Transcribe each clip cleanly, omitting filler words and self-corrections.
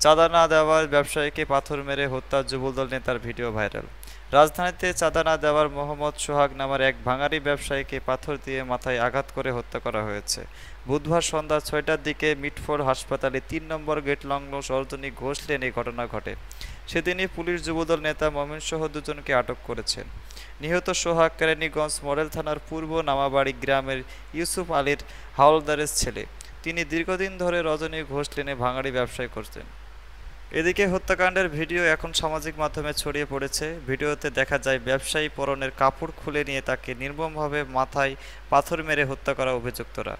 চাঁদা না দেওয়ার ব্যবসায়ীকে পাথর মেরে হত্যা যুবদল নেতার ভিডিও ভাইরাল। রাজধানীতে চাঁদা না দেওয়ার মোহাম্মদ সোহাগ নামের এক ভাঙারি ব্যবসায়ীকে পাথর দিয়ে মাথায় আঘাত করে হত্যা করা হয়েছে। বুধবার সন্ধ্যা ৬টার দিকে মিটফোর্ড হাসপাতালে ৩ নম্বর গেট সংলগ্ন সরোজিনী ঘোষ লেনে ঘটনা ঘটে। সেদিনই পুলিশ যুবদল নেতা মমিনসহ দুজনকে আটক করেছেন। নিহত সোহাগ কেরানীগঞ্জ মডেল থানার পূর্ব নামাবাড়ি গ্রামের ইউসুফ আলীর হাওলদারের ছেলে। তিনি দীর্ঘদিন ধরে রজনী ঘোষ লেনে ভাঙাড়ি ব্যবসায় করতেন। এদিকে হত্যাকাণ্ডের ভিডিও এখন সামাজিক মাধ্যমে ছড়িয়ে পড়েছে। ভিডিওতে দেখা যায় ব্যবসায়ী পরনের কাপড় খুলে নিয়ে তাকে নির্মমভাবে মাথায় পাথর মেরে হত্যা করা অভিযুক্তরা।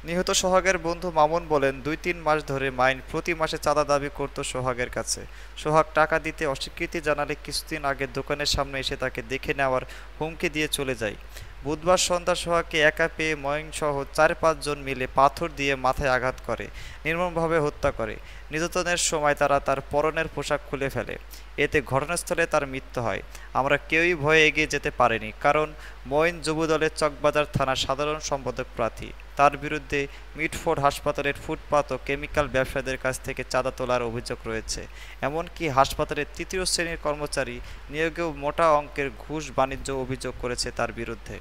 নিহত সোহাগের বন্ধু মামুন বলেন, ২-৩ মাস ধরে মাইন প্রতি মাসে চাঁদা দাবি করত সোহাগের কাছে। সোহাগ টাকা দিতে অস্বীকৃতি জানালে কিছুদিন আগে দোকানের সামনে এসে তাকে দেখে নেওয়ার হুমকি দিয়ে চলে যায়। বুধবার সন্ধ্যা সোহাগকে একা পেয়ে ময়ংসহ ৪-৫ জন মিলে পাথর দিয়ে মাথায় আঘাত করে নির্মমভাবে হত্যা করে। নির্যাতনের সময় তারা তার পরনের পোশাক খুলে ফেলে। এতে ঘটনাস্থলে তার মৃত্যু হয়। আমরা কেউই ভয়ে এগিয়ে যেতে পারিনি, কারণ মঈন যুবদলের চকবাজার থানার সাধারণ সম্পাদক প্রার্থী। তার বিরুদ্ধে মিটফোর্ড হাসপাতালের ফুটপাত ও কেমিক্যাল ব্যবসায়ীদের কাছ থেকে চাঁদা তোলার অভিযোগ রয়েছে। এমনকি হাসপাতালের ৩য় শ্রেণীর কর্মচারী নিয়োগেও মোটা অঙ্কের ঘুষ বাণিজ্য অভিযোগ করেছে তার বিরুদ্ধে।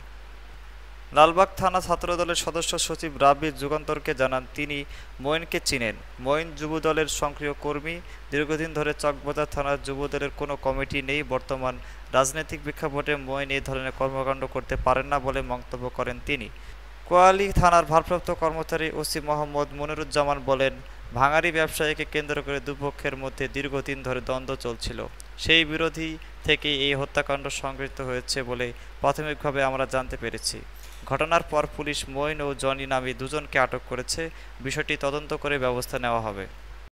লালবাগ থানা ছাত্রদলের সদস্য সচিব রাবি যুগান্তরকে জানান, তিনি মঈনকে চিনেন। মঈন যুবদলের সক্রিয় কর্মী। দীর্ঘদিন ধরে চকবাজার থানার যুবদলের কোনো কমিটি নেই। বর্তমান রাজনৈতিক প্রেক্ষাপটে মঈন এই ধরনের কর্মকাণ্ড করতে পারেন না বলে মন্তব্য করেন তিনি। কোয়ালী থানার ভারপ্রাপ্ত কর্মচারী ওসি মোহাম্মদ মনিরুজ্জামান বলেন, ভাঙারি ব্যবসায়ীকে কেন্দ্র করে দুপক্ষের মধ্যে দীর্ঘদিন ধরে দ্বন্দ্ব চলছিল। সেই বিরোধী থেকেই এই হত্যাকাণ্ড সংঘটিত হয়েছে বলে প্রাথমিকভাবে আমরা জানতে পেরেছি। ঘটনার পর পুলিশ মঈন ও জনি নামে দুজনকে আটক করেছে। বিষয়টি তদন্ত করে ব্যবস্থা নেওয়া হবে।